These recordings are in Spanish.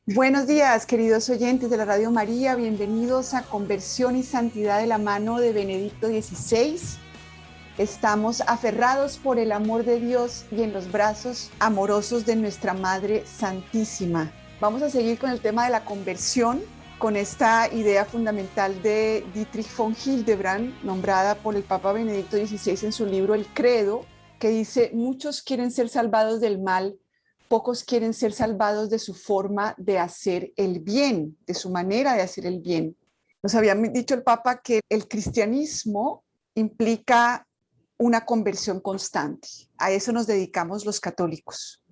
Buenos días, queridos oyentes de la Radio María. Bienvenidos a Conversión y Santidad de la mano de Benedicto XVI. Estamos aferrados por el amor de Dios y en los brazos amorosos de nuestra Madre Santísima. Vamos a seguir con el tema de la conversión, con esta idea fundamental de Dietrich von Hildebrand, nombrada por el Papa Benedicto XVI en su libro El Credo, que dice: muchos quieren ser salvados del mal, pocos quieren ser salvados de su forma de hacer el bien, de su manera de hacer el bien. Nos había dicho el Papa que el cristianismo implica una conversión constante. A eso nos dedicamos los católicos,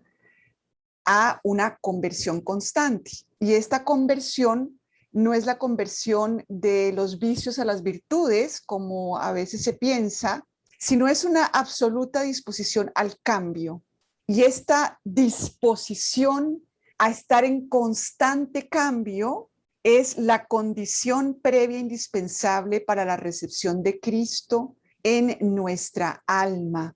a una conversión constante. Y esta conversión no es la conversión de los vicios a las virtudes, como a veces se piensa, sino es una absoluta disposición al cambio. Y esta disposición a estar en constante cambio es la condición previa indispensable para la recepción de Cristo en nuestra alma.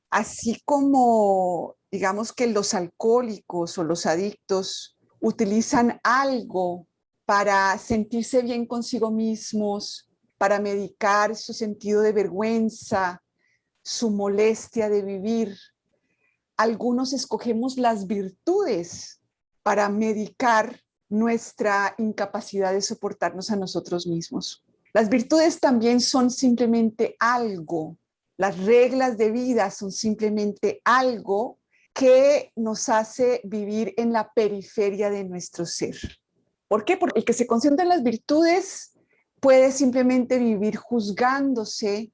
Así como, digamos, que los alcohólicos o los adictos utilizan algo para sentirse bien consigo mismos, para medicar su sentido de vergüenza, su molestia de vivir. Algunos escogemos las virtudes para medicar nuestra incapacidad de soportarnos a nosotros mismos. Las virtudes también son simplemente algo. Las reglas de vida son simplemente algo que nos hace vivir en la periferia de nuestro ser. ¿Por qué? Porque el que se concentra en las virtudes puede simplemente vivir juzgándose,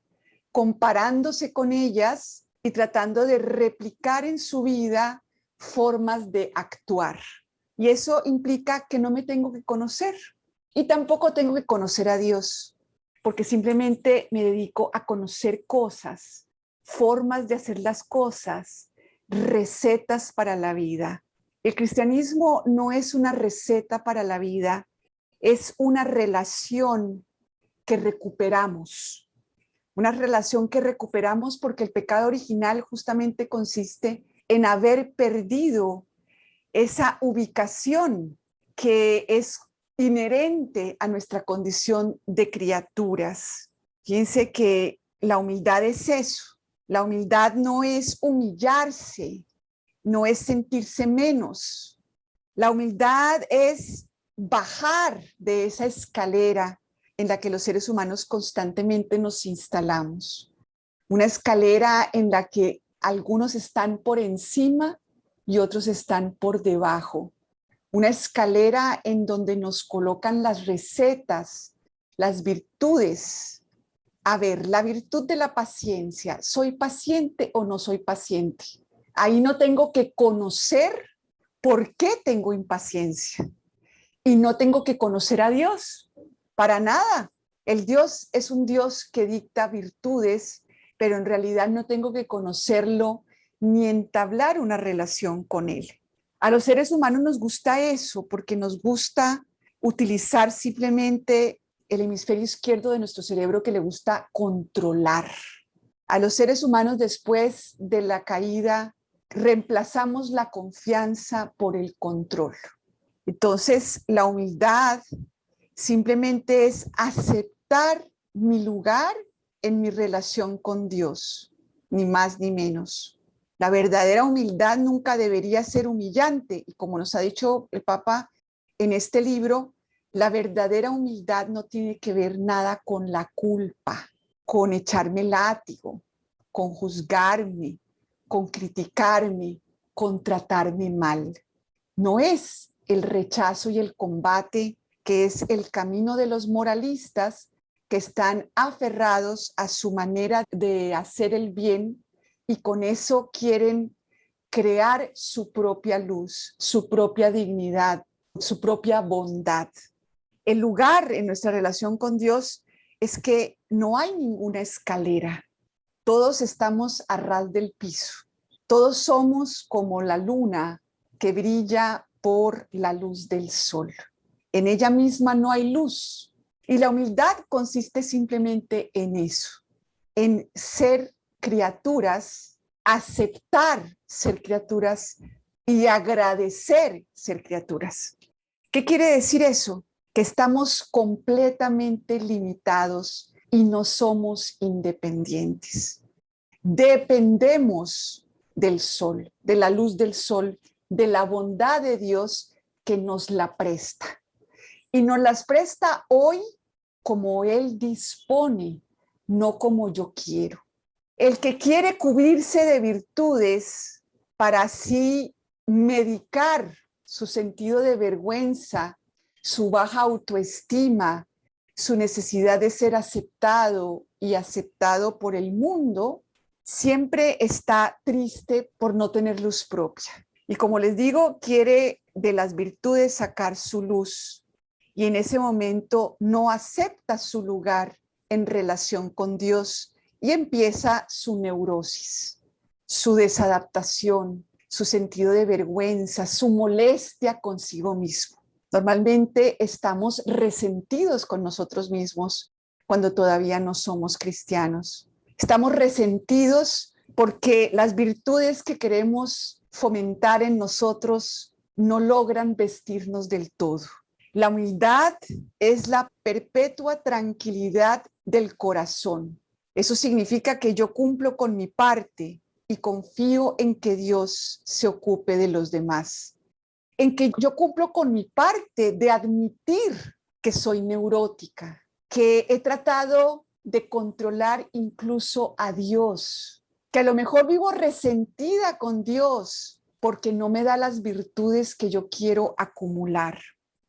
comparándose con ellas y tratando de replicar en su vida formas de actuar. Y eso implica que no me tengo que conocer y tampoco tengo que conocer a Dios, porque simplemente me dedico a conocer cosas, formas de hacer las cosas, recetas para la vida. El cristianismo no es una receta para la vida, es una relación que recuperamos. Una relación que recuperamos porque el pecado original justamente consiste en haber perdido esa ubicación que es inherente a nuestra condición de criaturas. Fíjense que la humildad es eso. La humildad no es humillarse, no es sentirse menos. La humildad es bajar de esa escalera en la que los seres humanos constantemente nos instalamos. Una escalera en la que algunos están por encima y otros están por debajo. Una escalera en donde nos colocan las recetas, las virtudes. A ver, la virtud de la paciencia. ¿Soy paciente o no soy paciente? Ahí no tengo que conocer por qué tengo impaciencia. Y no tengo que conocer a Dios, para nada. El Dios es un Dios que dicta virtudes, pero en realidad no tengo que conocerlo ni entablar una relación con Él. A los seres humanos nos gusta eso, porque nos gusta utilizar simplemente el hemisferio izquierdo de nuestro cerebro que le gusta controlar. A los seres humanos, después de la caída, reemplazamos la confianza por el control. Entonces, la humildad simplemente es aceptar mi lugar en mi relación con Dios, ni más ni menos. La verdadera humildad nunca debería ser humillante, y como nos ha dicho el Papa en este libro, la verdadera humildad no tiene que ver nada con la culpa, con echarme látigo, con juzgarme, con criticarme, con tratarme mal. No es el rechazo y el combate, que es el camino de los moralistas que están aferrados a su manera de hacer el bien y con eso quieren crear su propia luz, su propia dignidad, su propia bondad. El lugar en nuestra relación con Dios es que no hay ninguna escalera. Todos estamos a ras del piso. Todos somos como la luna que brilla por la luz del sol. En ella misma no hay luz. Y la humildad consiste simplemente en eso, en ser criaturas, aceptar ser criaturas y agradecer ser criaturas. ¿Qué quiere decir eso? Que estamos completamente limitados y no somos independientes. Dependemos del sol, de la luz del sol, de la bondad de Dios que nos la presta. Y nos las presta hoy como Él dispone, no como yo quiero. El que quiere cubrirse de virtudes para así medicar su sentido de vergüenza, su baja autoestima, su necesidad de ser aceptado y aceptado por el mundo, siempre está triste por no tener luz propia. Y como les digo, quiere de las virtudes sacar su luz y en ese momento no acepta su lugar en relación con Dios y empieza su neurosis, su desadaptación, su sentido de vergüenza, su molestia consigo mismo. Normalmente estamos resentidos con nosotros mismos cuando todavía no somos cristianos. Estamos resentidos porque las virtudes que queremos fomentar en nosotros no logran vestirnos del todo. La humildad es la perpetua tranquilidad del corazón. Eso significa que yo cumplo con mi parte y confío en que Dios se ocupe de los demás. En que yo cumplo con mi parte de admitir que soy neurótica, que he tratado de controlar incluso a Dios, que a lo mejor vivo resentida con Dios porque no me da las virtudes que yo quiero acumular.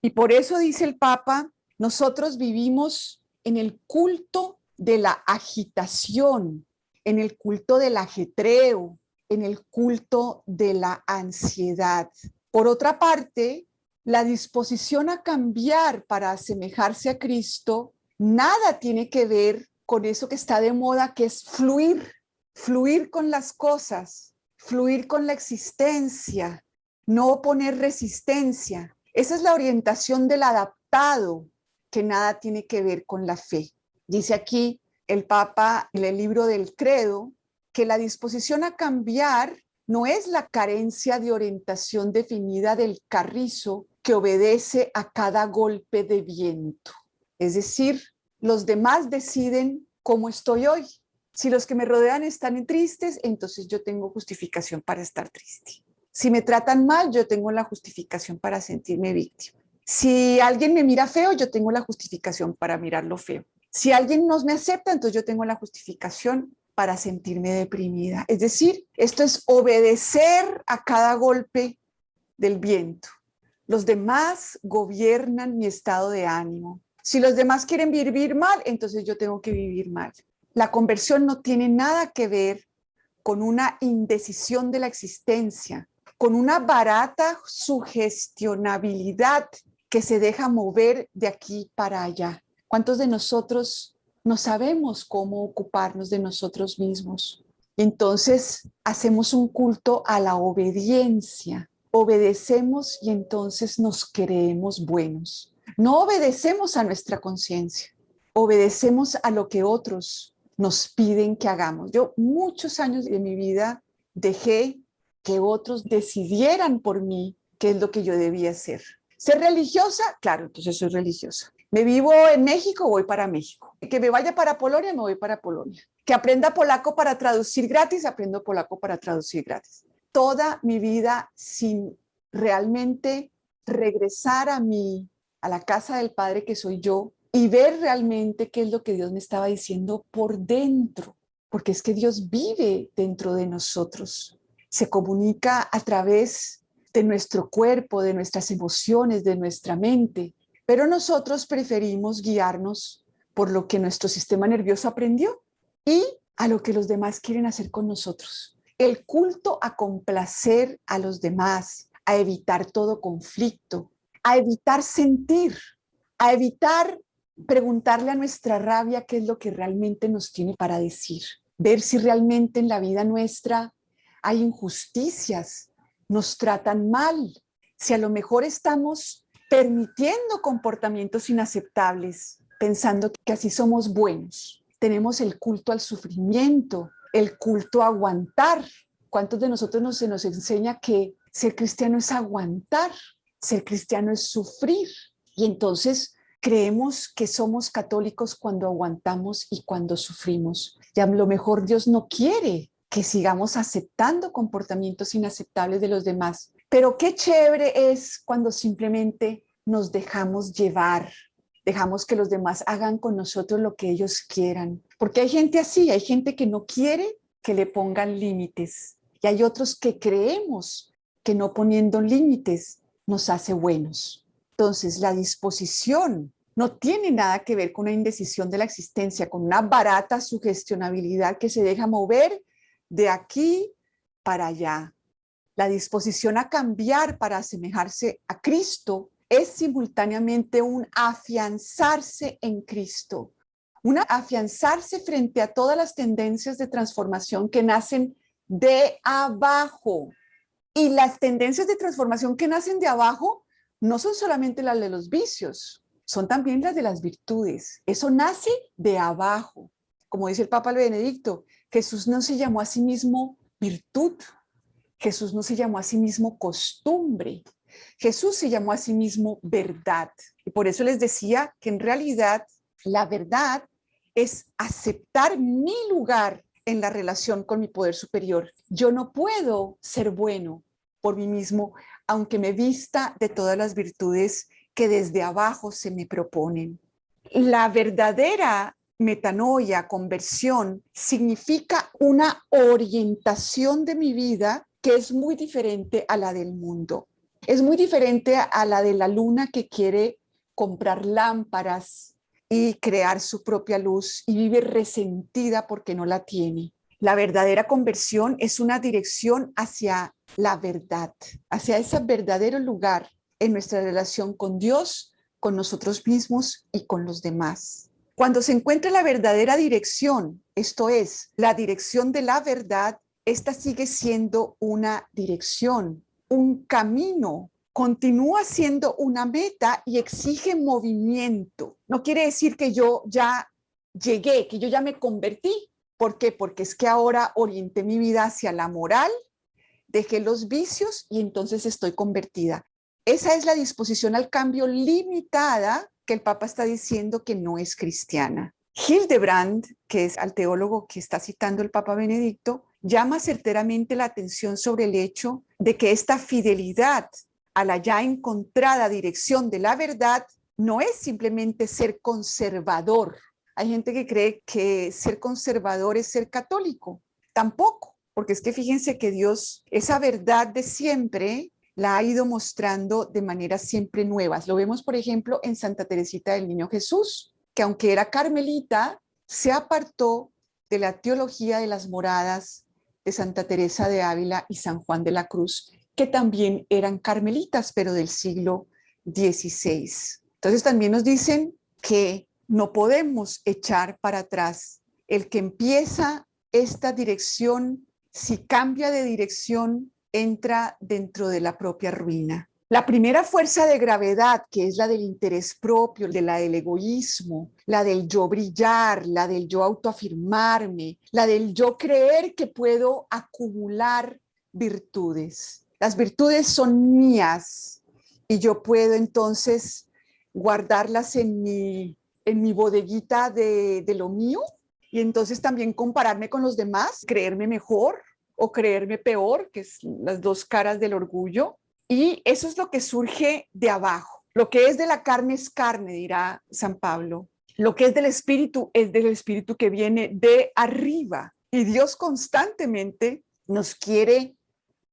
Y por eso dice el Papa, nosotros vivimos en el culto de la agitación, en el culto del ajetreo, en el culto de la ansiedad. Por otra parte, la disposición a cambiar para asemejarse a Cristo, nada tiene que ver con eso que está de moda, que es fluir con las cosas, fluir con la existencia, no poner resistencia. Esa es la orientación del adaptado, que nada tiene que ver con la fe. Dice aquí el Papa en el libro del Credo que la disposición a cambiar no es la carencia de orientación definida del carrizo que obedece a cada golpe de viento. Es decir, los demás deciden cómo estoy hoy. Si los que me rodean están tristes, entonces yo tengo justificación para estar triste. Si me tratan mal, yo tengo la justificación para sentirme víctima. Si alguien me mira feo, yo tengo la justificación para mirarlo feo. Si alguien no me acepta, entonces yo tengo la justificación para sentirme deprimida. Es decir, esto es obedecer a cada golpe del viento. Los demás gobiernan mi estado de ánimo. Si los demás quieren vivir mal, entonces yo tengo que vivir mal. La conversión no tiene nada que ver con una indecisión de la existencia, con una barata sugestionabilidad que se deja mover de aquí para allá. ¿Cuántos de nosotros no sabemos cómo ocuparnos de nosotros mismos? Entonces hacemos un culto a la obediencia. Obedecemos y entonces nos creemos buenos. No obedecemos a nuestra conciencia, obedecemos a lo que otros nos piden que hagamos. Yo muchos años de mi vida dejé que otros decidieran por mí qué es lo que yo debía hacer. ¿Ser religiosa? Claro, entonces soy religiosa. ¿Me vivo en México? Voy para México. ¿Que me vaya para Polonia? Me voy para Polonia. ¿Que aprenda polaco para traducir gratis? Aprendo polaco para traducir gratis. Toda mi vida sin realmente regresar a mí, a la casa del Padre que soy yo, y ver realmente qué es lo que Dios me estaba diciendo por dentro, porque es que Dios vive dentro de nosotros, se comunica a través de nuestro cuerpo, de nuestras emociones, de nuestra mente, pero nosotros preferimos guiarnos por lo que nuestro sistema nervioso aprendió y a lo que los demás quieren hacer con nosotros. El culto a complacer a los demás, a evitar todo conflicto, a evitar sentir, a evitar preguntarle a nuestra rabia qué es lo que realmente nos tiene para decir, ver si realmente en la vida nuestra hay injusticias, nos tratan mal, si a lo mejor estamos permitiendo comportamientos inaceptables, pensando que así somos buenos. Tenemos el culto al sufrimiento, el culto a aguantar. ¿Cuántos de nosotros se nos enseña que ser cristiano es aguantar? ser cristiano es sufrir. Y entonces creemos que somos católicos cuando aguantamos y cuando sufrimos. Y a lo mejor Dios no quiere que sigamos aceptando comportamientos inaceptables de los demás. Pero qué chévere es cuando simplemente nos dejamos llevar, dejamos que los demás hagan con nosotros lo que ellos quieran. Porque hay gente así, hay gente que no quiere que le pongan límites. Y hay otros que creemos que no poniendo límites nos hace buenos. Entonces, la disposición no tiene nada que ver con una indecisión de la existencia, con una barata sugestionabilidad que se deja mover de aquí para allá. La disposición a cambiar para asemejarse a Cristo es simultáneamente un afianzarse en Cristo, un afianzarse frente a todas las tendencias de transformación que nacen de abajo. Y las tendencias de transformación que nacen de abajo no son solamente las de los vicios, son también las de las virtudes. Eso nace de abajo. Como dice el Papa Benedicto, Jesús no se llamó a sí mismo virtud, Jesús no se llamó a sí mismo costumbre, Jesús se llamó a sí mismo verdad. Y por eso les decía que en realidad la verdad es aceptar mi lugar en la relación con mi poder superior. Yo no puedo ser bueno por mí mismo, aunque me vista de todas las virtudes que desde abajo se me proponen. La verdadera metanoia, conversión, significa una orientación de mi vida que es muy diferente a la del mundo. Es muy diferente a la de la luna que quiere comprar lámparas y crear su propia luz y vive resentida porque no la tiene. La verdadera conversión es una dirección hacia la verdad, hacia ese verdadero lugar en nuestra relación con Dios, con nosotros mismos y con los demás. Cuando se encuentra la verdadera dirección, esto es, la dirección de la verdad, esta sigue siendo una dirección, un camino, continúa siendo una meta y exige movimiento. No quiere decir que yo ya llegué, que yo ya me convertí. ¿Por qué? Porque es que ahora orienté mi vida hacia la moral, dejé los vicios y entonces estoy convertida. Esa es la disposición al cambio limitada que el Papa está diciendo que no es cristiana. Hildebrand, que es el teólogo que está citando el Papa Benedicto, llama certeramente la atención sobre el hecho de que esta fidelidad a la ya encontrada dirección de la verdad no es simplemente ser conservador. Hay gente que cree que ser conservador es ser católico. Tampoco, porque es que fíjense que Dios, esa verdad de siempre, la ha ido mostrando de maneras siempre nuevas. Lo vemos, por ejemplo, en Santa Teresita del Niño Jesús, que aunque era carmelita, se apartó de la teología de las moradas de Santa Teresa de Ávila y San Juan de la Cruz, que también eran carmelitas, pero del siglo XVI. Entonces también nos dicen que no podemos echar para atrás. El que empieza esta dirección, si cambia de dirección, entra dentro de la propia ruina. La primera fuerza de gravedad, que es la del interés propio, de la del egoísmo, la del yo brillar, la del yo autoafirmarme, la del yo creer que puedo acumular virtudes. Las virtudes son mías y yo puedo entonces guardarlas en mi bodeguita de lo mío y entonces también compararme con los demás, creerme mejor o creerme peor, que es las dos caras del orgullo. Y eso es lo que surge de abajo. Lo que es de la carne es carne, dirá San Pablo. Lo que es del espíritu que viene de arriba. Y Dios constantemente nos quiere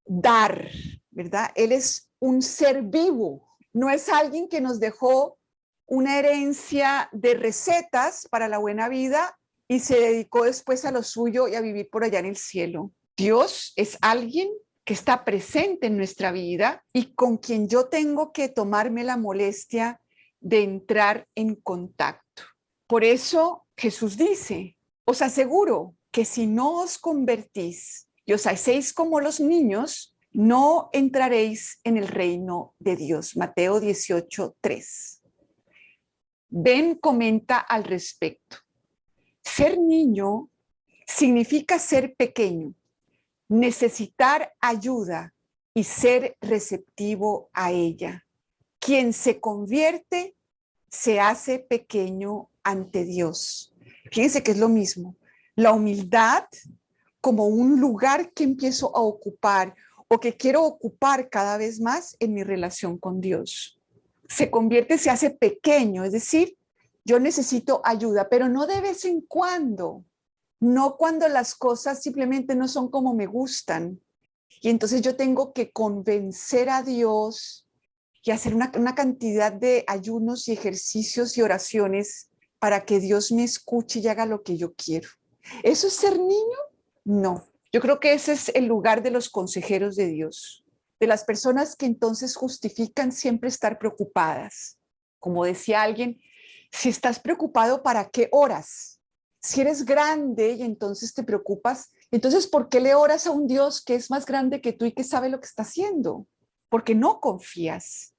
dar, ¿verdad? Él es un ser vivo, no es alguien que nos dejó una herencia de recetas para la buena vida y se dedicó después a lo suyo y a vivir por allá en el cielo. Dios es alguien que está presente en nuestra vida y con quien yo tengo que tomarme la molestia de entrar en contacto. Por eso Jesús dice, os aseguro que si no os convertís y os hacéis como los niños, no entraréis en el reino de Dios. Mateo 18:3. Ben comenta al respecto. Ser niño significa ser pequeño, necesitar ayuda y ser receptivo a ella. Quien se convierte se hace pequeño ante Dios. Fíjense que es lo mismo. La humildad como un lugar que empiezo a ocupar o que quiero ocupar cada vez más en mi relación con Dios. Se convierte, se hace pequeño, es decir, yo necesito ayuda, pero no de vez en cuando, no cuando las cosas simplemente no son como me gustan. Y entonces yo tengo que convencer a Dios y hacer una cantidad de ayunos y ejercicios y oraciones para que Dios me escuche y haga lo que yo quiero. ¿Eso es ser niño? No. Yo creo que ese es el lugar de los consejeros de Dios, de las personas que entonces justifican siempre estar preocupadas. Como decía alguien, si estás preocupado, ¿para qué oras? Si eres grande y entonces te preocupas, entonces ¿por qué le oras a un Dios que es más grande que tú y que sabe lo que está haciendo? Porque no confías.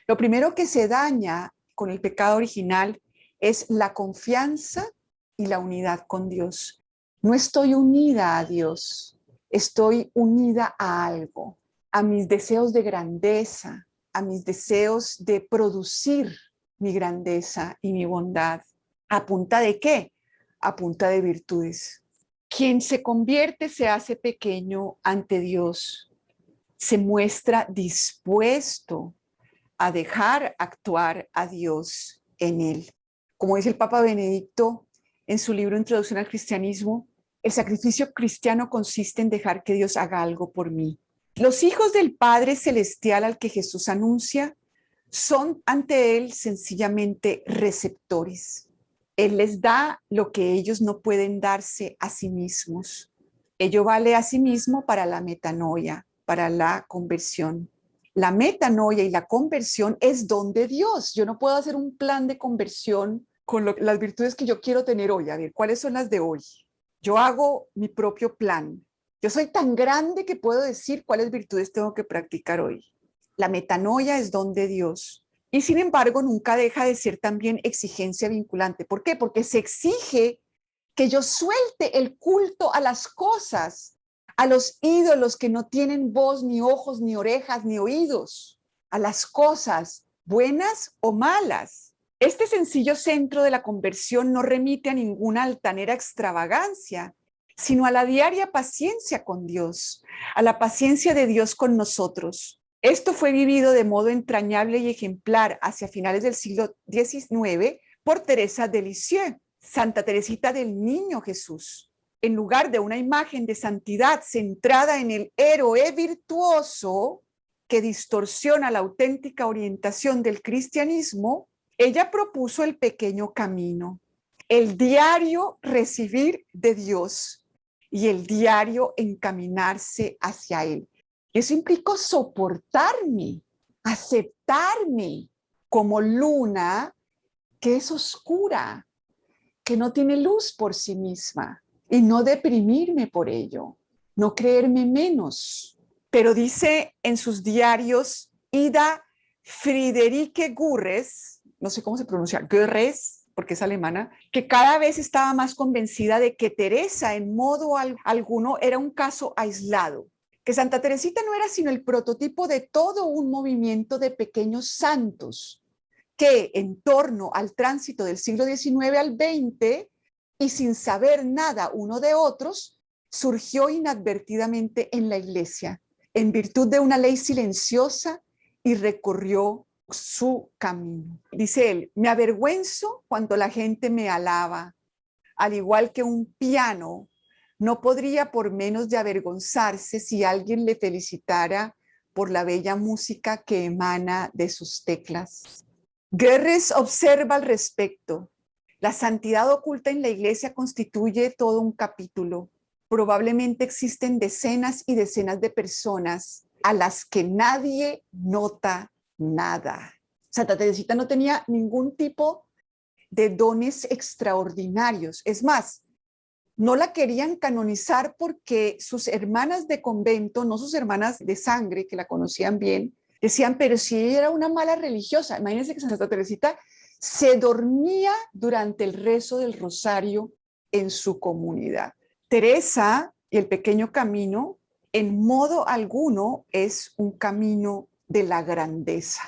Lo primero que se daña con el pecado original es la confianza y la unidad con Dios. No estoy unida a Dios, estoy unida a algo, a mis deseos de grandeza, a mis deseos de producir mi grandeza y mi bondad. ¿A punta de qué? A punta de virtudes. Quien se convierte se hace pequeño ante Dios, se muestra dispuesto a dejar actuar a Dios en él. Como dice el Papa Benedicto en su libro Introducción al Cristianismo, el sacrificio cristiano consiste en dejar que Dios haga algo por mí. Los hijos del Padre Celestial al que Jesús anuncia son ante Él sencillamente receptores. Él les da lo que ellos no pueden darse a sí mismos. Ello vale a sí mismo para la metanoia, para la conversión. La metanoia y la conversión es don de Dios. Yo no puedo hacer un plan de conversión con las virtudes que yo quiero tener hoy. A ver, ¿cuáles son las de hoy? Yo hago mi propio plan. Yo soy tan grande que puedo decir cuáles virtudes tengo que practicar hoy. La metanoia es don de Dios. Y sin embargo, nunca deja de ser también exigencia vinculante. ¿Por qué? Porque se exige que yo suelte el culto a las cosas, a los ídolos que no tienen voz, ni ojos, ni orejas, ni oídos, a las cosas buenas o malas. Este sencillo centro de la conversión no remite a ninguna altanera extravagancia, sino a la diaria paciencia con Dios, a la paciencia de Dios con nosotros. Esto fue vivido de modo entrañable y ejemplar hacia finales del siglo XIX por Teresa de Lisieux, Santa Teresita del Niño Jesús. En lugar de una imagen de santidad centrada en el héroe virtuoso que distorsiona la auténtica orientación del cristianismo, ella propuso el pequeño camino, el diario recibir de Dios y el diario encaminarse hacia Él. Eso implicó soportarme, aceptarme como luna que es oscura, que no tiene luz por sí misma y no deprimirme por ello, no creerme menos. Pero dice en sus diarios Ida Friederike Gurres, no sé cómo se pronuncia, Gurres, porque es alemana, que cada vez estaba más convencida de que Teresa en modo alguno era un caso aislado, que Santa Teresita no era sino el prototipo de todo un movimiento de pequeños santos que en torno al tránsito del siglo XIX al XX y sin saber nada uno de otros, surgió inadvertidamente en la iglesia, en virtud de una ley silenciosa y recorrió su camino. Dice él, me avergüenzo cuando la gente me alaba, al igual que un piano no podría por menos de avergonzarse si alguien le felicitara por la bella música que emana de sus teclas. Gurres observa al respecto. La santidad oculta en la iglesia constituye todo un capítulo. Probablemente existen decenas y decenas de personas a las que nadie nota nada. Santa Teresita no tenía ningún tipo de dones extraordinarios. Es más, no la querían canonizar porque sus hermanas de convento, no sus hermanas de sangre, que la conocían bien, decían, pero si ella era una mala religiosa. Imagínense que Santa Teresita se dormía durante el rezo del rosario en su comunidad. Teresa y el pequeño camino, en modo alguno, es un camino de la grandeza.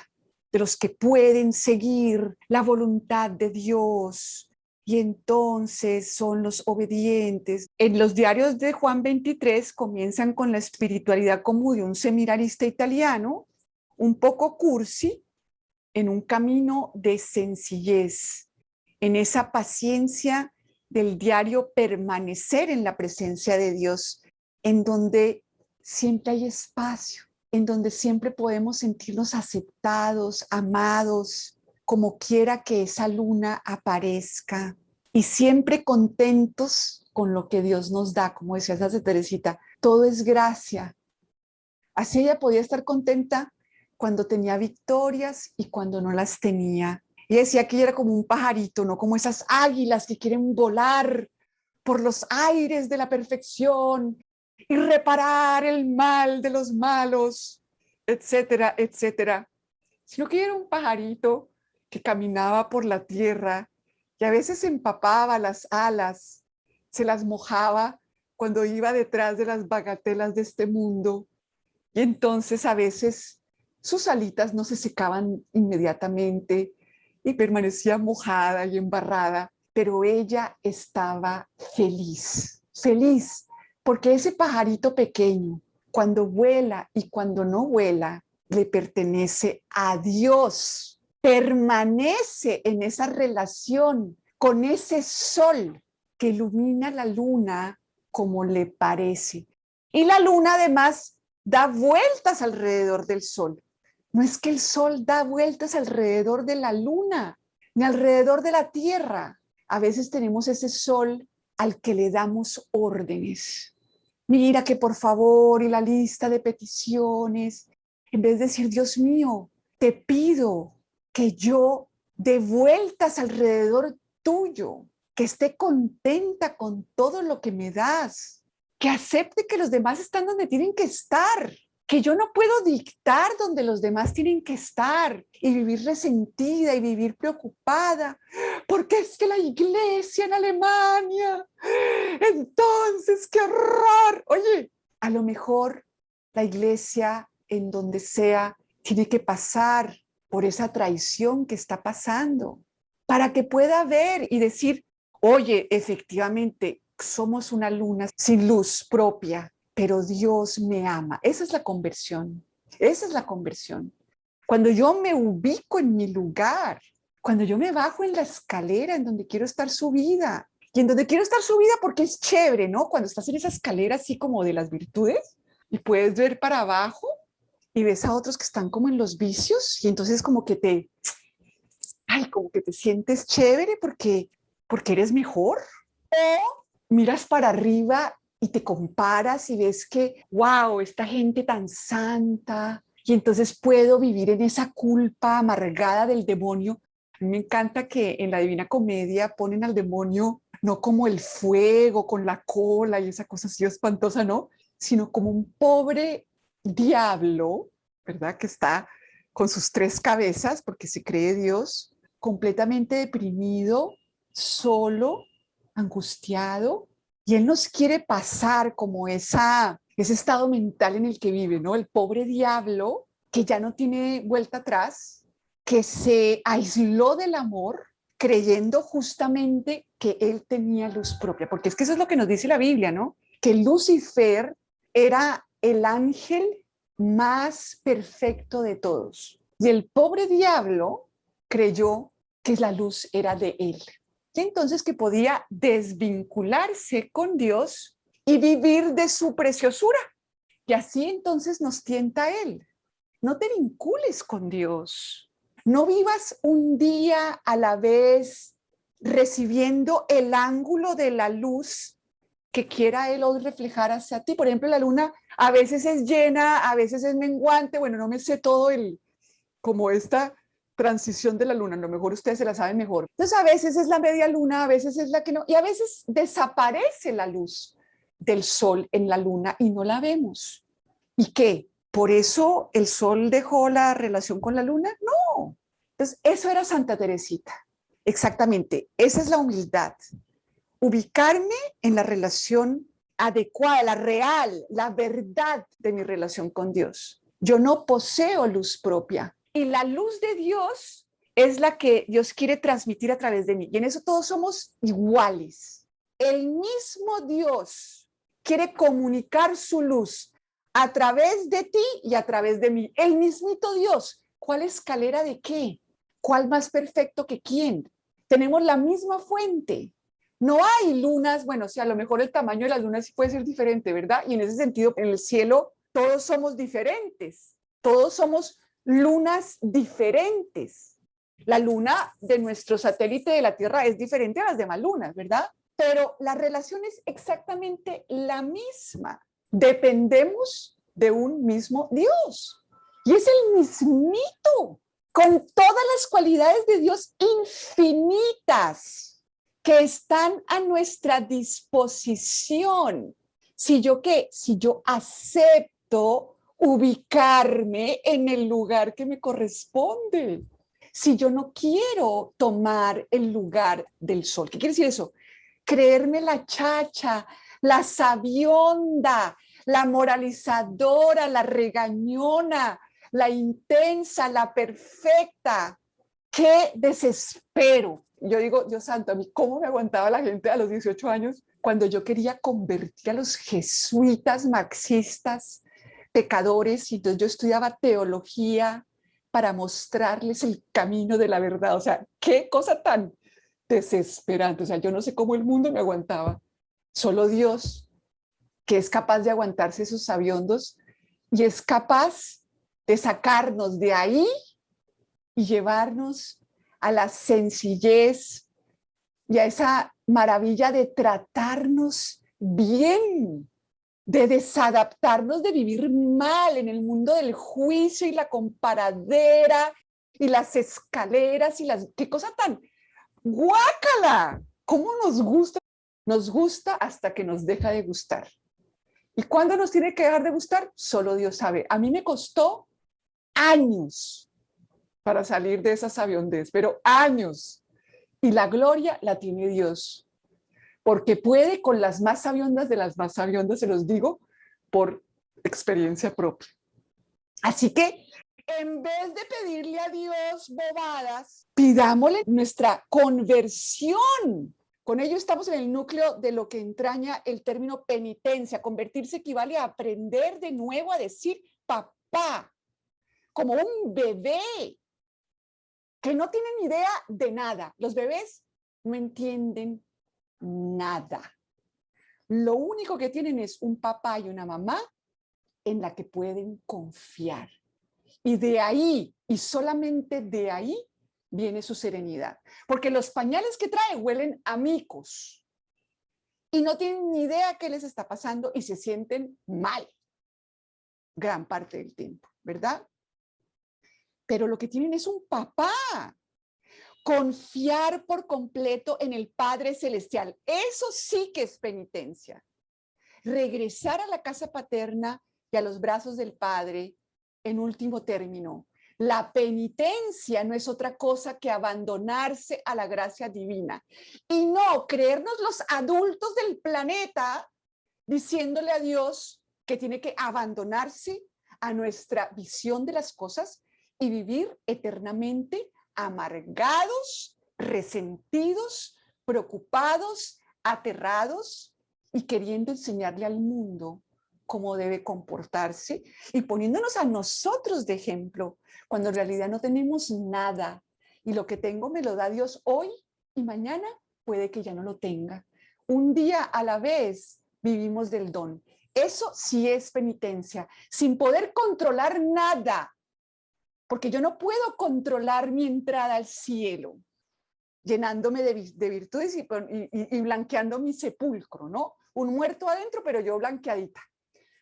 de los que pueden seguir la voluntad de Dios. Y entonces son los obedientes. En los diarios de Juan 23 comienzan con la espiritualidad como de un seminarista italiano, un poco cursi, en un camino de sencillez, en esa paciencia del diario permanecer en la presencia de Dios, en donde siempre hay espacio, en donde siempre podemos sentirnos aceptados, amados, como quiera que esa luna aparezca, y siempre contentos con lo que Dios nos da, como decía Santa Teresita, todo es gracia. Así ella podía estar contenta cuando tenía victorias y cuando no las tenía. Y decía que ella era como un pajarito, no como esas águilas que quieren volar por los aires de la perfección y reparar el mal de los malos, etcétera, etcétera. Sino que era un pajarito que caminaba por la tierra y a veces empapaba las alas, se las mojaba cuando iba detrás de las bagatelas de este mundo. Y entonces a veces sus alitas no se secaban inmediatamente y permanecía mojada y embarrada, pero ella estaba feliz, feliz, porque ese pajarito pequeño, cuando vuela y cuando no vuela, le pertenece a Dios, permanece en esa relación con ese sol que ilumina la luna como le parece. Y la luna además da vueltas alrededor del sol. No es que el sol da vueltas alrededor de la luna, ni alrededor de la tierra. A veces tenemos ese sol al que le damos órdenes. Mira que por favor, y la lista de peticiones, en vez de decir, Dios mío, te pido que yo dé vueltas alrededor tuyo, que esté contenta con todo lo que me das, que acepte que los demás están donde tienen que estar, que yo no puedo dictar donde los demás tienen que estar y vivir resentida y vivir preocupada, porque es que la iglesia en Alemania, entonces, qué horror. Oye, a lo mejor la iglesia en donde sea tiene que pasar por esa traición que está pasando para que pueda ver y decir, oye, efectivamente, somos una luna sin luz propia, pero Dios me ama. Esa es la conversión. Esa es la conversión. Cuando yo me ubico en mi lugar, cuando yo me bajo en la escalera en donde quiero estar subida, y en donde quiero estar subida porque es chévere, ¿no? Cuando estás en esa escalera así como de las virtudes y puedes ver para abajo y ves a otros que están como en los vicios y entonces como que como que te sientes chévere porque eres mejor. O miras para arriba y te comparas y ves que, wow, esta gente tan santa, y entonces puedo vivir en esa culpa amargada del demonio. A mí me encanta que en la Divina Comedia ponen al demonio no como el fuego con la cola y esa cosa así espantosa, no, sino como un pobre diablo, ¿verdad? Que está con sus tres cabezas porque se cree Dios, completamente deprimido, solo, angustiado, y él nos quiere pasar como ese estado mental en el que vive, ¿no? El pobre diablo que ya no tiene vuelta atrás, que se aisló del amor, creyendo justamente que él tenía luz propia, porque es que eso es lo que nos dice la Biblia, ¿no? Que Lucifer era el ángel más perfecto de todos. Y el pobre diablo creyó que la luz era de él. Y entonces que podía desvincularse con Dios y vivir de su preciosura. Y así entonces nos tienta él. No te vincules con Dios. No vivas un día a la vez recibiendo el ángulo de la luz que quiera él hoy reflejar hacia ti. Por ejemplo, la luna a veces es llena, a veces es menguante. Bueno, no me sé todo como esta transición de la luna, a lo mejor ustedes se la saben mejor. Entonces a veces es la media luna, a veces es la que no, y a veces desaparece la luz del sol en la luna y no la vemos. ¿Y qué? ¿Por eso el sol dejó la relación con la luna? No. Entonces eso era Santa Teresita. Exactamente, esa es la humildad. Ubicarme en la relación adecuada, la real, la verdad de mi relación con Dios. Yo no poseo luz propia, Y la luz de Dios es la que Dios quiere transmitir a través de mí. Y en eso todos somos iguales. El mismo Dios quiere comunicar su luz a través de ti y a través de mí. El mismito Dios. ¿Cuál escalera de qué? ¿Cuál más perfecto que quién? Tenemos la misma fuente. No hay lunas, bueno, sí, a lo mejor el tamaño de las lunas sí puede ser diferente, ¿verdad? Y en ese sentido, en el cielo todos somos diferentes. Todos somos lunas diferentes. La luna de nuestro satélite de la Tierra es diferente a las demás lunas, ¿verdad? Pero la relación es exactamente la misma. Dependemos de un mismo Dios. Y es el mismito, con todas las cualidades de Dios infinitas que están a nuestra disposición. Si yo acepto ubicarme en el lugar que me corresponde. Si yo no quiero tomar el lugar del sol. ¿Qué quiere decir eso? Creerme la chacha, la sabionda, la moralizadora, la regañona, la intensa, la perfecta. ¡Qué desespero! Yo digo, Dios santo, a mí cómo me aguantaba la gente a los 18 años cuando yo quería convertir a los jesuitas marxistas pecadores, y entonces yo estudiaba teología para mostrarles el camino de la verdad. O sea, qué cosa tan desesperante. O sea, yo no sé cómo el mundo me aguantaba. Solo Dios, que es capaz de aguantarse esos sabiondos y es capaz de sacarnos de ahí y llevarnos a la sencillez y a esa maravilla de tratarnos bien, de desadaptarnos, de vivir mal en el mundo del juicio y la comparadera y las escaleras y las... ¡Qué cosa tan guácala! ¿Cómo nos gusta? Nos gusta hasta que nos deja de gustar. ¿Y cuándo nos tiene que dejar de gustar? Solo Dios sabe. A mí me costó años para salir de esa sabiondez, pero años. Y la gloria la tiene Dios, porque puede con las más sabiondas de las más sabiondas, se los digo por experiencia propia. Así que en vez de pedirle a Dios bobadas, pidámosle nuestra conversión. Con ello estamos en el núcleo de lo que entraña el término penitencia. Convertirse equivale a aprender de nuevo a decir papá, como un bebé que no tiene ni idea de nada. Los bebés no entienden nada. Lo único que tienen es un papá y una mamá en la que pueden confiar. Y de ahí, y solamente de ahí, viene su serenidad. Porque los pañales que trae huelen a micos y no tienen ni idea qué les está pasando y se sienten mal gran parte del tiempo, ¿verdad? Pero lo que tienen es un papá. Confiar por completo en el Padre Celestial. Eso sí que es penitencia. Regresar a la casa paterna y a los brazos del Padre en último término. La penitencia no es otra cosa que abandonarse a la gracia divina y no creernos los adultos del planeta diciéndole a Dios que tiene que abandonarse a nuestra visión de las cosas y vivir eternamente amargados, resentidos, preocupados, aterrados y queriendo enseñarle al mundo cómo debe comportarse y poniéndonos a nosotros de ejemplo, cuando en realidad no tenemos nada y lo que tengo me lo da Dios hoy y mañana puede que ya no lo tenga. Un día a la vez vivimos del don. Eso sí es penitencia, sin poder controlar nada, porque yo no puedo controlar mi entrada al cielo, llenándome de virtudes y blanqueando mi sepulcro, ¿no? Un muerto adentro, pero yo blanqueadita.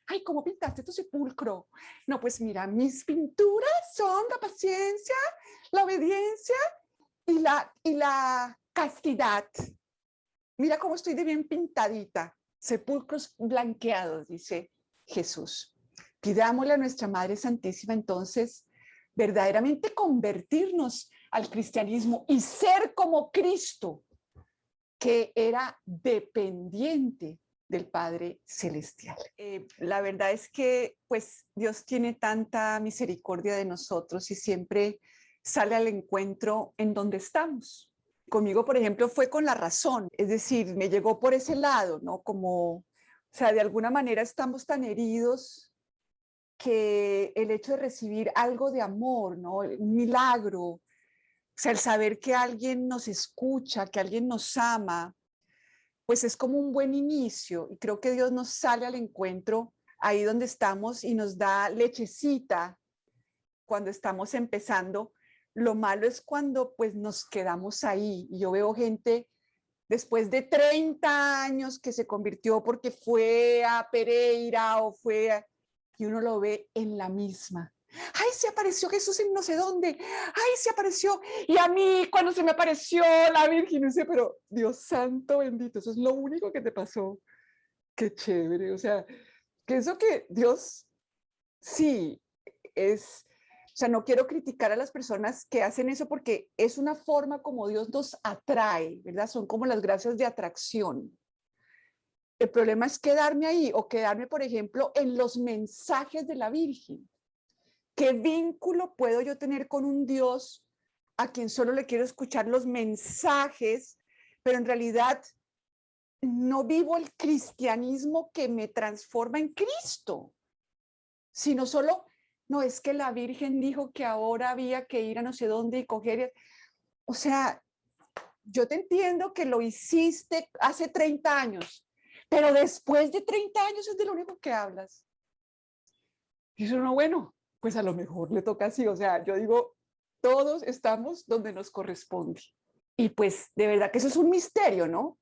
Ay, ¿cómo pintaste tu sepulcro? No, pues mira, mis pinturas son la paciencia, la obediencia y la castidad. Mira cómo estoy de bien pintadita. Sepulcros blanqueados, dice Jesús. Pidámosle a nuestra Madre Santísima entonces verdaderamente convertirnos al cristianismo y ser como Cristo, que era dependiente del Padre Celestial. La verdad es que pues Dios tiene tanta misericordia de nosotros y siempre sale al encuentro en donde estamos. Conmigo, por ejemplo, fue con la razón, es decir, me llegó por ese lado, ¿no? Como, o sea, de alguna manera estamos tan heridos que el hecho de recibir algo de amor, ¿no? Un milagro, o sea, el saber que alguien nos escucha, que alguien nos ama, pues es como un buen inicio y creo que Dios nos sale al encuentro ahí donde estamos y nos da lechecita cuando estamos empezando. Lo malo es cuando pues nos quedamos ahí y yo veo gente después de 30 años que se convirtió porque fue a Pereira o y uno lo ve en la misma. Ay, se apareció Jesús en no sé dónde. Ay, se apareció. Y a mí, cuando se me apareció la Virgen, dice, pero Dios santo bendito, eso es lo único que te pasó. Qué chévere. O sea, que eso que Dios sí es. O sea, no quiero criticar a las personas que hacen eso porque es una forma como Dios nos atrae, ¿verdad? Son como las gracias de atracción. El problema es quedarme ahí o quedarme, por ejemplo, en los mensajes de la Virgen. ¿Qué vínculo puedo yo tener con un Dios a quien solo le quiero escuchar los mensajes, pero en realidad no vivo el cristianismo que me transforma en Cristo, sino solo, no es que la Virgen dijo que ahora había que ir a no sé dónde y coger, o sea, yo te entiendo que lo hiciste hace 30 años, pero después de 30 años es de lo único que hablas. Y eso no, bueno, pues a lo mejor le toca así, o sea, yo digo, todos estamos donde nos corresponde. Y pues de verdad que eso es un misterio, ¿no?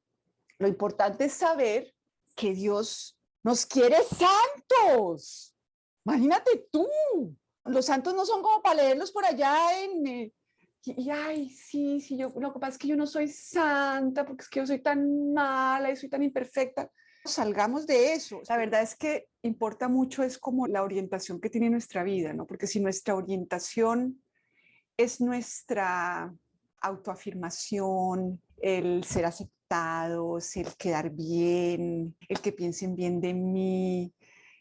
Lo importante es saber que Dios nos quiere santos. Imagínate tú, los santos no son como para leerlos por allá ay, sí, yo, lo que pasa es que yo no soy santa, porque es que yo soy tan mala y soy tan imperfecta. Salgamos de eso. La verdad es que importa mucho es como la orientación que tiene nuestra vida, ¿no? Porque si nuestra orientación es nuestra autoafirmación, el ser aceptados, el quedar bien, el que piensen bien de mí,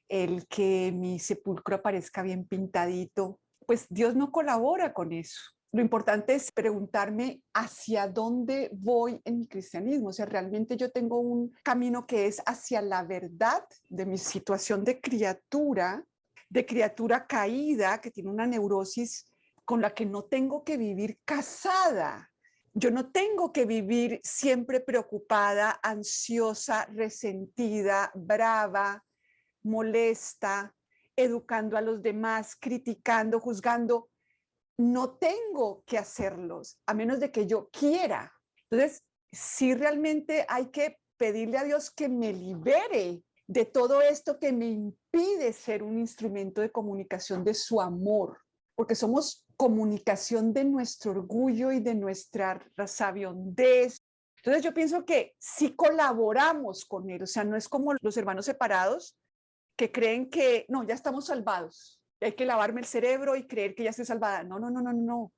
el que mi sepulcro aparezca bien pintadito, pues Dios no colabora con eso. Lo importante es preguntarme hacia dónde voy en mi cristianismo. O sea, realmente yo tengo un camino que es hacia la verdad de mi situación de criatura caída, que tiene una neurosis con la que no tengo que vivir casada. Yo no tengo que vivir siempre preocupada, ansiosa, resentida, brava, molesta, educando a los demás, criticando, juzgando. No tengo que hacerlos, a menos de que yo quiera. Entonces, sí realmente hay que pedirle a Dios que me libere de todo esto que me impide ser un instrumento de comunicación de su amor, porque somos comunicación de nuestro orgullo y de nuestra sabiondez. Entonces yo pienso que sí colaboramos con él, o sea, no es como los hermanos separados que creen que no, ya estamos salvados, hay que lavarme el cerebro y creer que ya estoy salvada. No, no, no, no, no.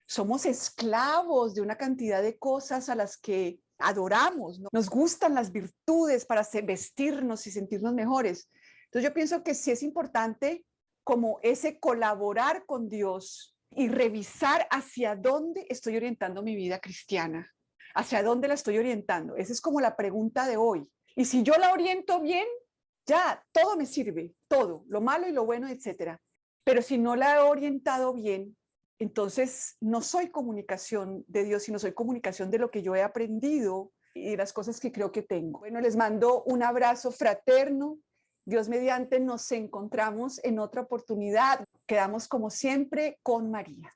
Somos esclavos de una cantidad de cosas a las que adoramos, ¿no? Nos gustan las virtudes para vestirnos y sentirnos mejores. Entonces yo pienso que sí es importante como ese colaborar con Dios y revisar hacia dónde estoy orientando mi vida cristiana, hacia dónde la estoy orientando. Esa es como la pregunta de hoy. Y si yo la oriento bien, ya todo me sirve, todo, lo malo y lo bueno, etcétera. Pero si no la he orientado bien, entonces no soy comunicación de Dios, sino soy comunicación de lo que yo he aprendido y las cosas que creo que tengo. Bueno, les mando un abrazo fraterno. Dios mediante nos encontramos en otra oportunidad. Quedamos como siempre con María.